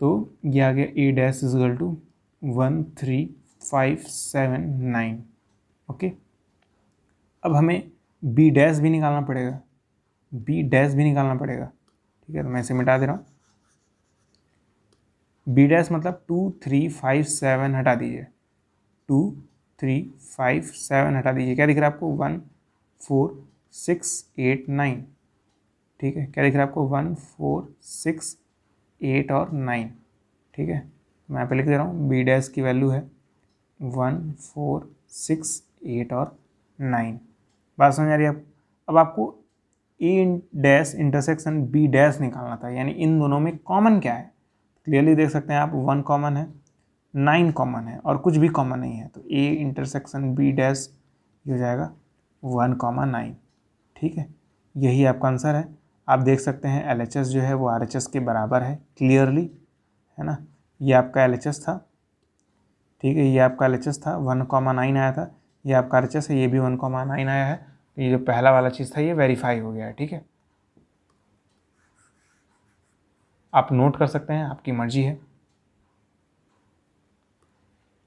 तो ये आ गया A dash equal to 1 3 5 7 9। Okay, अब हमें B डैश भी निकालना पड़ेगा, ठीक है, तो मैं इसे मिटा दे रहा हूँ। B डैश मतलब 2 3 5 7 हटा दीजिए, 2 3 5 7 हटा दीजिए, क्या दिख रहा है आपको? 1 4 6 8 9। ठीक है, क्या दिख रहा है आपको? 1 4 6 8 और 9। ठीक है, मैं यहाँ पे लिख दे रहा हूँ B डैश की वैल्यू है 1 4 6 8 और 9। बात समझ आ रही है आप? अब आपको A dash intersection B dash निकालना था, यानी इन दोनों में कॉमन क्या है? क्लियरली देख सकते हैं आप, 1 कॉमन है, 9 कॉमन है और कुछ भी कॉमन नहीं है, तो A इंटरसेक्शन B डैश ये हो जाएगा 1,9। ठीक है, यही आपका आंसर है। आप देख सकते हैं LHS जो है वो RHS के बराबर है, क्लियरली, है ना। ये आपका LHS था, ठीक है, ये आपका LHS था, 1,9 आया था। ये आपका RHS है, ये भी 1,9 आया है। तो ये जो पहला वाला चीज़ था ये वेरीफाई हो गया है। ठीक है, आप नोट कर सकते हैं, आपकी मर्जी है।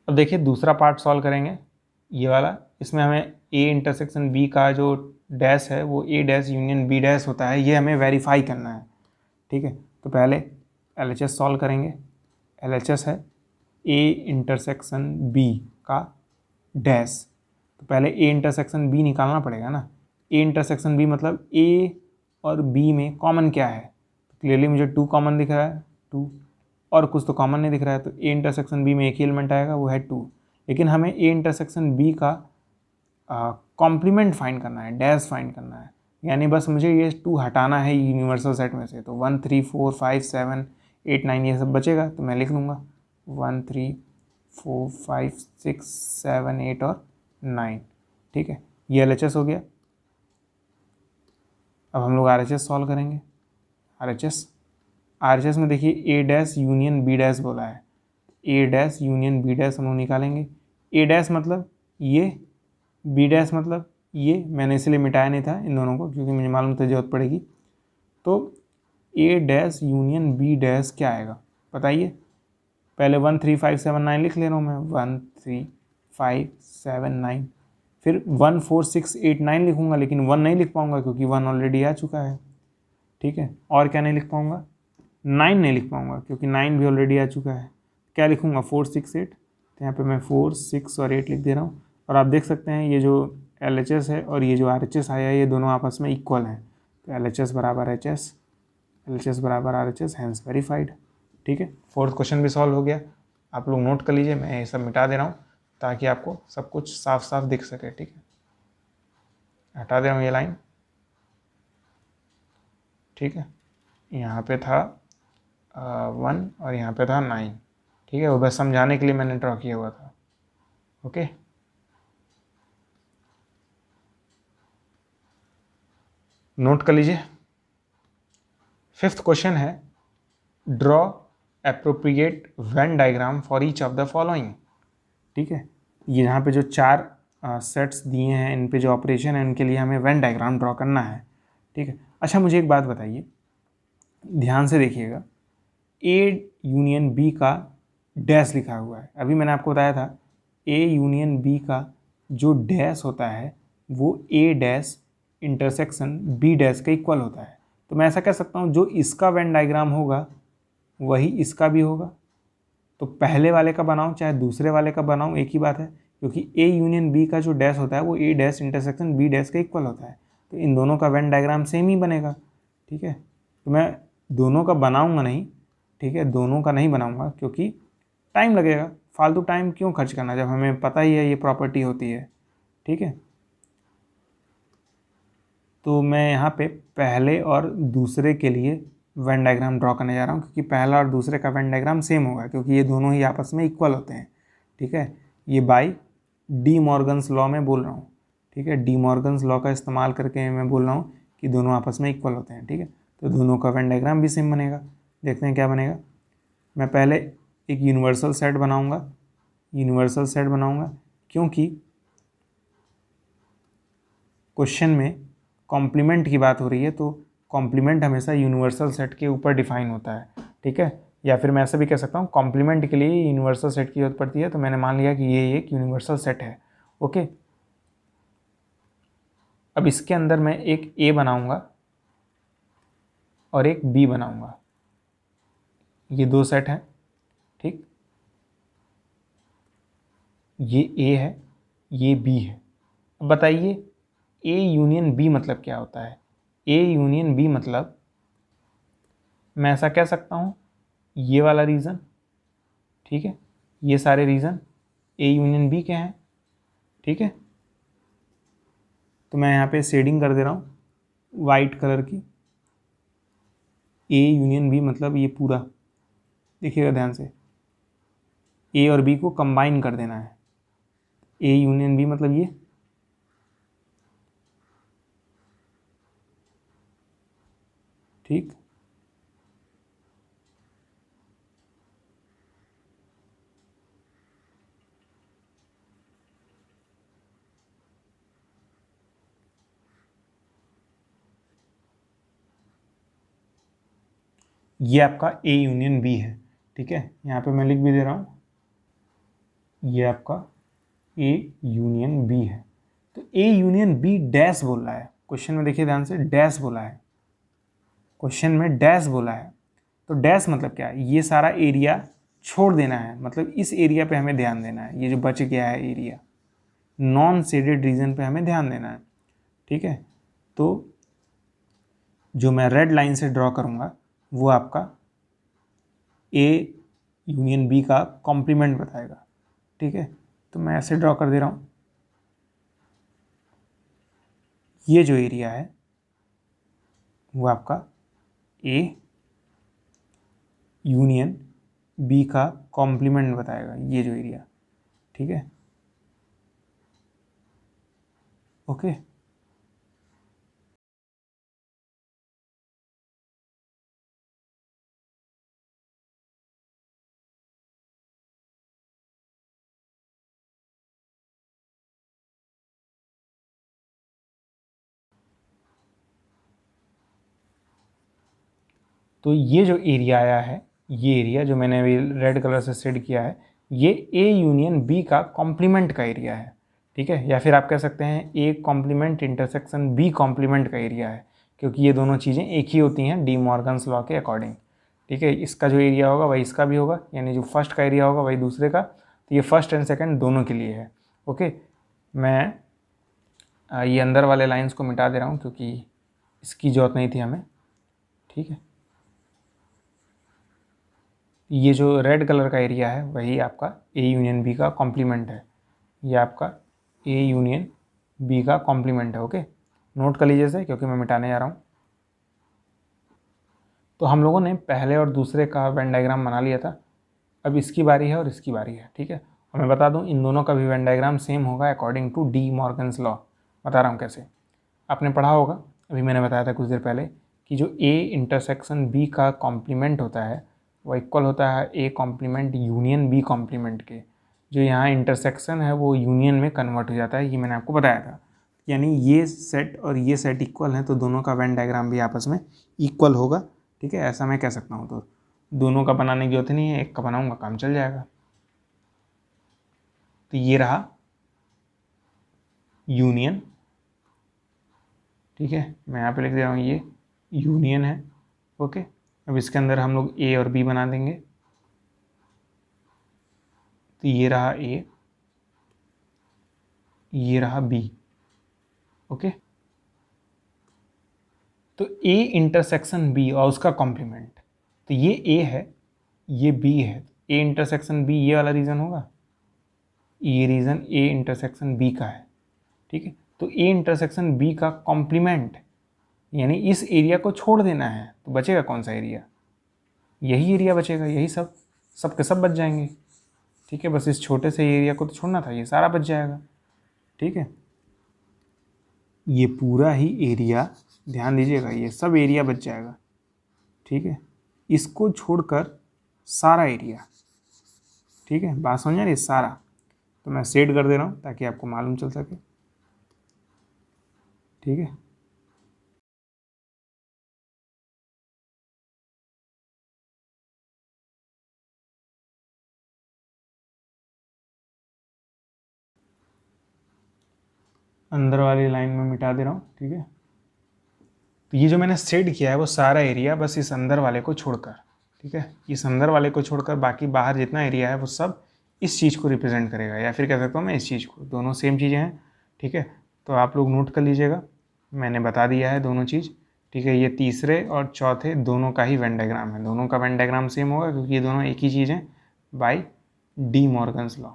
अब देखिए दूसरा पार्ट सॉल्व करेंगे, ये वाला। इसमें हमें A इंटरसेक्शन B का जो डैश है वो A dash union B dash होता है, ये हमें वेरीफाई करना है। ठीक है, तो पहले LHS सॉल्व करेंगे। LHS है A इंटरसेक्शन B का डैश, तो पहले A इंटरसेक्शन B निकालना पड़ेगा ना। A इंटरसेक्शन B मतलब A और B में कॉमन क्या है? तो क्लियरली मुझे 2 कॉमन दिख रहा है, 2, और कुछ तो कॉमन नहीं दिख रहा है, तो A इंटरसेक्शन B में एक ही एलिमेंट आएगा, वो है 2। लेकिन हमें A इंटरसेक्शन B का कॉम्प्लीमेंट फाइंड करना है, डैश फाइंड करना है, यानी बस मुझे ये 2 हटाना है यूनिवर्सल सेट में से। तो 1 3 4 5 7 8 9 ये सब बचेगा, तो मैं लिख लूँगा 1 3 4 5 6 7 8 और 9। ठीक है, ये LHS हो गया। अब हम लोग RHS सॉल्व करेंगे। RHS में देखिए A dash union B dash बोला है, A dash union B dash हम लोग निकालेंगे। A डैश मतलब ये, B डैश मतलब ये, मैंने इसलिए मिटाया नहीं था इन दोनों को क्योंकि मुझे मालूम था ज़रूरत पड़ेगी। तो A dash union B dash क्या आएगा बताइए? पहले 1 3 5 7 9 लिख ले रहा हूँ मैं, 1 3 5 7 9, फिर 1 4 6 8 9 लिखूँगा, लेकिन 1 नहीं लिख पाऊँगा क्योंकि 1 ऑलरेडी आ चुका है। ठीक है, और क्या नहीं लिख पाऊँगा? 9 नहीं लिख पाऊँगा क्योंकि 9 भी ऑलरेडी आ चुका है। क्या लिखूँगा? 4 6 8, तो यहाँ पे मैं 4 6 और 8 लिख दे रहा हूँ। और आप देख सकते हैं ये जो LHS है और ये जो RHS आया है ये दोनों आपस में इक्वल हैं, तो LHS बराबर HS, LHS बराबर RHS, हैंस वेरीफाइड। ठीक है, फोर्थ क्वेश्चन भी सॉल्व हो गया। आप लोग नोट कर लीजिए, मैं ये सब मिटा दे रहा हूँ ताकि आपको सब कुछ साफ साफ दिख सके। ठीक है, हटा दे रहा हूँ ये लाइन। ठीक है, यहाँ पे था 1 और यहाँ पे था 9। ठीक है, वो बस समझाने के लिए मैंने ड्रॉ किया हुआ था। ओके, नोट कर लीजिए। फिफ्थ क्वेश्चन है draw appropriate Venn diagram for each of the following. ठीक है, ये यहाँ पे जो 4 सेट्स दिए हैं, इन पे जो ऑपरेशन है उनके लिए हमें वेन डायग्राम ड्रॉ करना है। ठीक है। अच्छा मुझे एक बात बताइए, ध्यान से देखिएगा, ए यूनियन बी का डैश लिखा हुआ है। अभी मैंने आपको बताया था ए यूनियन बी का जो डैश होता है वो ए डैश इंटरसेक्शन बी डैश का इक्वल होता है। तो मैं ऐसा कह सकता हूँ जो इसका वेन डायग्राम होगा वही इसका भी होगा। तो पहले वाले का बनाऊँ चाहे दूसरे वाले का बनाऊँ एक ही बात है, क्योंकि ए यूनियन बी का जो डैश होता है वो ए डैश इंटरसेक्शन बी डैश का इक्वल होता है। तो इन दोनों का वेन डायग्राम सेम ही बनेगा। ठीक है, तो मैं दोनों का बनाऊंगा नहीं, ठीक है, दोनों का नहीं बनाऊंगा क्योंकि टाइम लगेगा। फालतू टाइम क्यों खर्च करना जब हमें पता ही है ये प्रॉपर्टी होती है। ठीक है, तो मैं यहाँ पे पहले और दूसरे के लिए वेन डायग्राम ड्रॉ करने जा रहा हूँ, क्योंकि पहला और दूसरे का वेन डायग्राम सेम होगा क्योंकि ये दोनों ही आपस में इक्वल होते हैं। ठीक है, ये बाई डी मॉर्गन्स लॉ में बोल रहा हूँ। ठीक है, डी मॉर्गन्स लॉ का इस्तेमाल करके मैं बोल रहा हूँ कि दोनों आपस में इक्वल होते हैं। ठीक है, तो दोनों का वेन डायग्राम भी सेम बनेगा। देखते हैं क्या बनेगा। मैं पहले एक यूनिवर्सल सेट बनाऊँगा, यूनिवर्सल सेट बनाऊँगा क्योंकि क्वेश्चन में कॉम्प्लीमेंट की बात हो रही है, तो कॉम्प्लीमेंट हमेशा यूनिवर्सल सेट के ऊपर डिफाइन होता है। ठीक है, या फिर मैं ऐसा भी कह सकता हूँ कॉम्प्लीमेंट के लिए यूनिवर्सल सेट की जरूरत पड़ती है, तो मैंने मान लिया कि ये एक यूनिवर्सल सेट है। ओके, अब इसके अंदर मैं एक ए बनाऊंगा और एक बी बनाऊंगा। ये दो सेट हैं। ठीक, ये ए है, ये बी है। अब बताइए ए यूनियन बी मतलब क्या होता है। ए यूनियन बी मतलब मैं ऐसा कह सकता हूँ ये वाला रीज़न, ठीक है, ये सारे रीज़न ए यूनियन बी के हैं। ठीक है, तो मैं यहाँ पे शेडिंग कर दे रहा हूँ वाइट कलर की। ए यूनियन बी मतलब ये पूरा, देखिएगा ध्यान से, ए और बी को कंबाइन कर देना है। ए यूनियन बी मतलब ये, ठीक, ये आपका ए यूनियन बी है। ठीक है, यहाँ पे मैं लिख भी दे रहा हूँ ये आपका ए यूनियन बी है। तो ए यूनियन बी डैश बोल रहा है क्वेश्चन में, देखिए ध्यान से, डैश बोला है क्वेश्चन में, डैश बोला है। तो डैश मतलब क्या है, ये सारा एरिया छोड़ देना है, मतलब इस एरिया पे हमें ध्यान देना है। ये जो बच गया है एरिया, नॉन शेडेड रीजन पे हमें ध्यान देना है। ठीक है, तो जो मैं रेड लाइन से ड्रॉ करूँगा वो आपका ए यूनियन बी का कॉम्प्लीमेंट बताएगा। ठीक है, तो मैं ऐसे ड्रॉ कर दे रहा हूँ। ये जो एरिया है वो आपका ए यूनियन बी का कॉम्प्लीमेंट बताएगा, ये जो एरिया। ठीक है, ओके। तो ये जो एरिया आया है, ये एरिया जो मैंने अभी रेड कलर से शेड किया है, ये ए यूनियन बी का कॉम्प्लीमेंट का एरिया है। ठीक है, या फिर आप कह सकते हैं A complement intersection B complement का एरिया है, क्योंकि ये दोनों चीज़ें एक ही होती हैं डी मॉर्गन्स लॉ के अकॉर्डिंग। ठीक है, इसका जो एरिया होगा वही इसका भी होगा, यानी जो फर्स्ट का एरिया होगा वही दूसरे का। तो ये फर्स्ट एंड सेकेंड दोनों के लिए है। ओके, मैं ये अंदर वाले लाइंस को मिटा दे रहा हूँ क्योंकि इसकी जरूरत नहीं थी हमें। ठीक है, ये जो रेड कलर का एरिया है वही आपका ए यूनियन बी का कॉम्प्लीमेंट है। ये आपका ए यूनियन बी का कॉम्प्लीमेंट है। ओके, नोट कर लीजिए इसे क्योंकि मैं मिटाने जा रहा हूँ। तो हम लोगों ने पहले और दूसरे का वेन डायग्राम बना लिया था, अब इसकी बारी है और इसकी बारी है। ठीक है, और मैं बता दूँ इन दोनों का भी वेन डायग्राम सेम होगा according to De Morgan's law. बता रहा हूँ कैसे, आपने पढ़ा होगा, अभी मैंने बताया था कुछ देर पहले कि जो ए इंटरसेक्शन बी का कॉम्प्लीमेंट होता है वो इक्वल होता है A complement union B complement के। जो यहाँ इंटरसेक्शन है वो यूनियन में कन्वर्ट हो जाता है, ये मैंने आपको बताया था। यानी ये सेट और ये सेट इक्वल हैं, तो दोनों का वेन डायग्राम भी आपस में इक्वल होगा, ठीक है, ऐसा मैं कह सकता हूँ। तो दोनों का बनाने की जरूरत नहीं है, एक का बनाऊंगा काम चल जाएगा। तो ये रहा यूनियन, ठीक है, मैं यहाँ पे लिख दे रहा हूँ ये यूनियन है। ओके, अब इसके अंदर हम लोग ए और बी बना देंगे। तो ये रहा ए, ये रहा बी। ओके, तो ए इंटरसेक्शन बी और उसका कॉम्प्लीमेंट, तो ये ए है, ये बी है, ए इंटरसेक्शन बी ये वाला रीजन होगा, ये रीजन ए इंटरसेक्शन बी का है, ठीक है। तो ए इंटरसेक्शन बी का कॉम्प्लीमेंट यानी इस एरिया को छोड़ देना है, तो बचेगा कौन सा एरिया, यही एरिया बचेगा, यही सब के सब बच जाएंगे, ठीक है। बस इस छोटे से एरिया को तो छोड़ना था, ये सारा बच जाएगा, ठीक है। ये पूरा ही एरिया, ध्यान दीजिएगा, ये सब एरिया बच जाएगा, ठीक है, इसको छोड़कर सारा एरिया, ठीक है, बात समझ आ रही है, सारा। तो मैं सेट कर दे रहा हूँ ताकि आपको मालूम चल सके, ठीक है। अंदर वाली लाइन में मिटा दे रहा हूँ, ठीक है। तो ये जो मैंने सेट किया है वो सारा एरिया बस इस अंदर वाले को छोड़कर, ठीक है, इस अंदर वाले को छोड़कर बाकी बाहर जितना एरिया है वो सब इस चीज़ को रिप्रेजेंट करेगा, या फिर कह सकता हूँ मैं इस चीज़ को, दोनों सेम चीज़ें हैं, ठीक है। तो आप लोग नोट कर लीजिएगा, मैंने बता दिया है दोनों चीज़, ठीक है। ये तीसरे और चौथे दोनों का ही वेन डायग्राम है, दोनों का वेन डायग्राम सेम होगा क्योंकि ये दोनों एक ही चीज़ हैं, by De Morgan's law,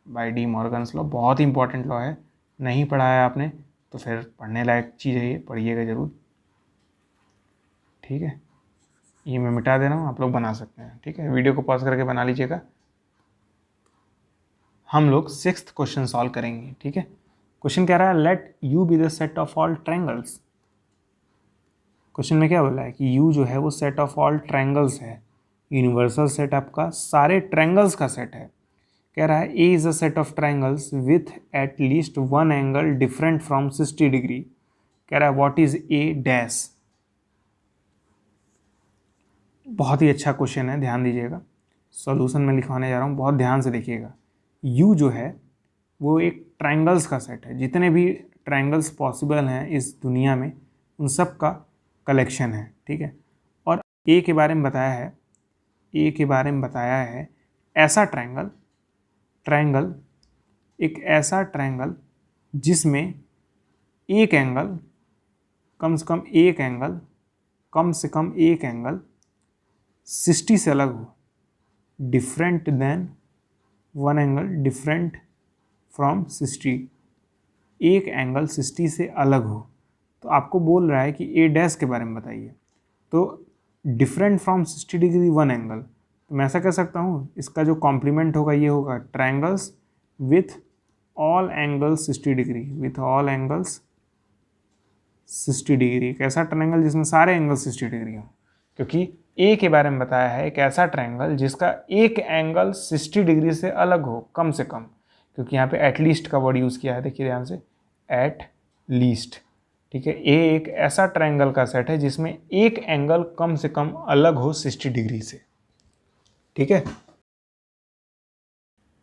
by De Morgan's law. बहुत इंपॉर्टेंट लॉ है, नहीं पढ़ा है आपने तो फिर पढ़ने लायक चीज़ है ये, पढ़िएगा ज़रूर, ठीक है। ये मैं मिटा दे रहा हूँ, आप लोग बना सकते हैं, ठीक है, वीडियो को पॉज करके बना लीजिएगा। हम लोग 6th क्वेश्चन सॉल्व करेंगे, ठीक है। क्वेश्चन कह रहा है let U be the set of all triangles. Question में क्या बोला है कि यू जो है वो सेट ऑफ ऑल ट्रायंगल्स है, यूनिवर्सल सेट आपका सारे ट्रायंगल्स का सेट है। कह रहा है A is a set of triangles with at least one angle different from 60 degree. कह रहा है व्हाट इज ए डैश। बहुत ही अच्छा क्वेश्चन है, ध्यान दीजिएगा, सॉल्यूशन में लिखवाने जा रहा हूँ, बहुत ध्यान से देखिएगा। यू जो है वो एक ट्रायंगल्स का सेट है, जितने भी ट्रायंगल्स पॉसिबल हैं इस दुनिया में उन सब का कलेक्शन है, ठीक है। और ए के बारे में बताया है, ए के बारे में बताया है ऐसा ट्रायंगल एक ऐसा ट्रायंगल जिसमें एक एंगल कम से कम एक एंगल कम से कम एक एंगल 60 से अलग हो, different than one angle different from 60, एक एंगल 60 से अलग हो। तो आपको बोल रहा है कि ए डैश के बारे में बताइए, तो different from 60 degree one angle, तो मैं ऐसा कह सकता हूँ इसका जो कॉम्प्लीमेंट होगा ये होगा triangles with all angles 60 degree, with all angles 60 degree. एक ऐसा ट्रायंगल जिसमें सारे एंगल 60 डिग्री हो, क्योंकि ए के बारे में बताया है एक ऐसा ट्रायंगल जिसका एक एंगल 60 डिग्री से अलग हो कम से कम, क्योंकि यहाँ पे एटलीस्ट का वर्ड यूज़ किया है, देखिए ध्यान से, एट लीस्ट, ठीक है। ए एक ऐसा ट्रायंगल का सेट है जिसमें एक एंगल कम से कम अलग हो 60 डिग्री से, ठीक है।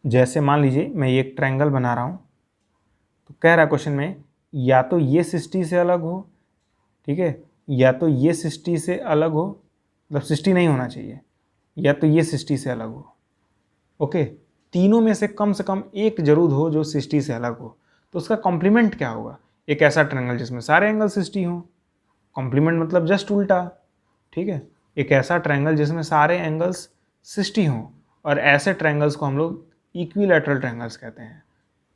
जैसे मान लीजिए मैं ये एक ट्रायंगल बना रहा हूँ, तो कह रहा है क्वेश्चन में या तो ये 60 से अलग हो, ठीक है, या तो ये 60 से अलग हो, मतलब 60 नहीं होना चाहिए, या तो ये 60 से अलग हो, ओके, तीनों में से कम एक जरूर हो जो 60 से अलग हो। तो उसका कॉम्प्लीमेंट क्या होगा, एक ऐसा ट्रायंगल जिसमें सारे एंगल 60 हों, कॉम्प्लीमेंट मतलब जस्ट उल्टा, ठीक है, एक ऐसा ट्रायंगल जिसमें सारे एंगल्स 60 हों, और ऐसे ट्रायंगल्स को हम लोग इक्विलैटरल ट्रायंगल्स कहते हैं।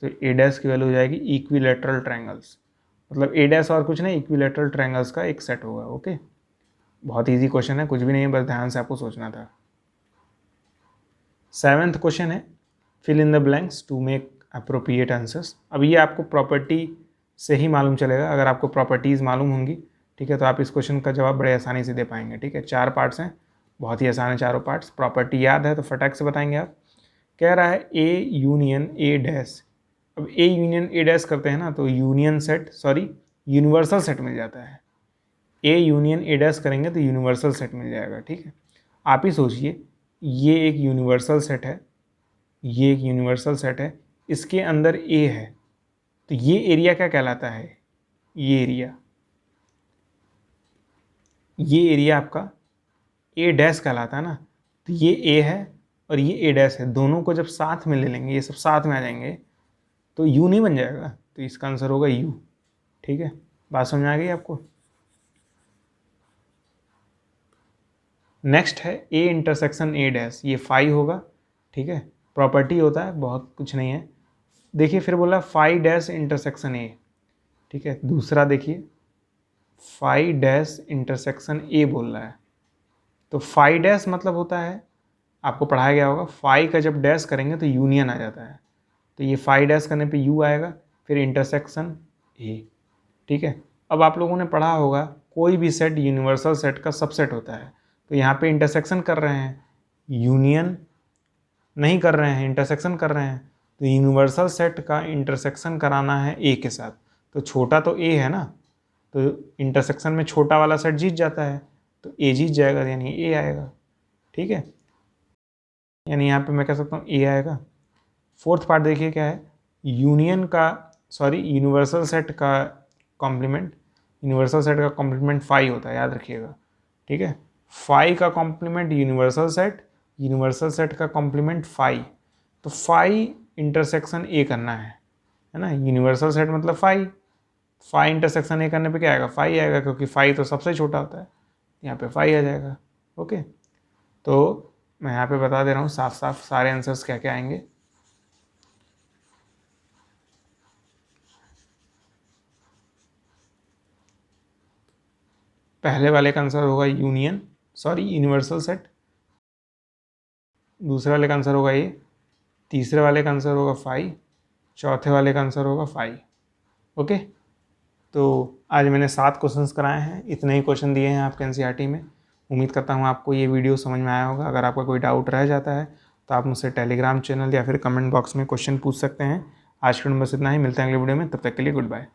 तो ए डैश की वैल्यू हो जाएगी इक्विलैटरल ट्रायंगल्स, मतलब ए डैश और कुछ नहीं, इक्विलैटरल ट्रायंगल्स का एक सेट होगा, ओके। बहुत इजी क्वेश्चन है, कुछ भी नहीं, बस ध्यान से आपको सोचना था। 7th क्वेश्चन है fill in the blanks to make appropriate answers. अब ये आपको प्रॉपर्टी से ही मालूम चलेगा, अगर आपको प्रॉपर्टीज़ मालूम होंगी, ठीक है, तो आप इस क्वेश्चन का जवाब बड़े आसानी से दे पाएंगे, ठीक है। 4 पार्ट्स हैं, बहुत ही आसान है चारों पार्ट्स, प्रॉपर्टी याद है तो फटाक से बताएंगे आप। कह रहा है ए यूनियन ए डैश अब ए यूनियन ए डैश करते हैं ना तो यूनिवर्सल सेट मिल जाता है। ए यूनियन ए डैश करेंगे तो यूनिवर्सल सेट मिल जाएगा। ठीक है, आप ही सोचिए, ये एक यूनिवर्सल सेट है, ये एक यूनिवर्सल सेट है, इसके अंदर ए है, तो ये एरिया क्या कहलाता है? ये एरिया आपका ए डैश कहलाता है ना। तो ये ए है और ये ए डैश है, दोनों को जब साथ में ले लेंगे, ये सब साथ में आ जाएंगे तो यू नहीं बन जाएगा, तो इसका आंसर होगा यू। ठीक है, बात समझ आ गई आपको? नेक्स्ट है ए इंटरसेक्शन ए डैश, ये फाई होगा। ठीक है, प्रॉपर्टी होता है, बहुत कुछ नहीं है। देखिए फिर बोला फाई डैश इंटरसेक्शन ए। ठीक है, दूसरा देखिए फाई डैश इंटरसेक्शन ए बोल रहा है, तो फाई डैश मतलब होता है, आपको पढ़ाया गया होगा, फाई का जब डैश करेंगे तो यूनियन आ जाता है, तो ये फाई डैश करने पे यू आएगा, फिर इंटरसेक्शन ए। ठीक है, अब आप लोगों ने पढ़ा होगा कोई भी सेट यूनिवर्सल सेट का सबसेट होता है, तो यहाँ पे इंटरसेक्शन कर रहे हैं, यूनियन नहीं कर रहे हैं, इंटरसेक्शन कर रहे हैं, तो यूनिवर्सल सेट का इंटरसेक्शन कराना है ए के साथ, तो छोटा तो ए है ना, तो इंटरसेक्शन में छोटा वाला सेट जीत जाता है, तो ए जीत जाएगा, यानी ए आएगा। ठीक है, यानी यहाँ पे मैं कह सकता हूँ ए आएगा। फोर्थ पार्ट देखिए क्या है, यूनिवर्सल सेट का कॉम्प्लीमेंट फाई होता है, याद रखिएगा। ठीक है, फाई का कॉम्प्लीमेंट यूनिवर्सल सेट का कॉम्प्लीमेंट फाई, तो फाई इंटरसेक्शन ए करना है ना, यूनिवर्सल सेट मतलब फाई इंटरसेक्शन ए करने पे क्या आएगा? फाई आएगा, क्योंकि फाई तो सबसे छोटा होता है, यहाँ पे फाई आ जाएगा। ओके, तो मैं यहाँ पे बता दे रहा हूँ साफ साफ सारे आंसर्स क्या क्या आएंगे। पहले वाले का आंसर होगा यूनिवर्सल सेट, दूसरे वाले का आंसर होगा ए, तीसरे वाले का आंसर होगा फाई, चौथे वाले का आंसर होगा फाई। ओके, तो आज मैंने 7 क्वेश्चंस कराए हैं, इतने ही क्वेश्चन दिए हैं आपके एनसीईआरटी में। उम्मीद करता हूँ आपको ये वीडियो समझ में आया होगा। अगर आपका कोई डाउट रह जाता है तो आप मुझसे टेलीग्राम चैनल या फिर कमेंट बॉक्स में क्वेश्चन पूछ सकते हैं। आज के वीडियो में बस इतना ही, मिलते हैं अगले वीडियो में, तब तक के लिए गुड बाय।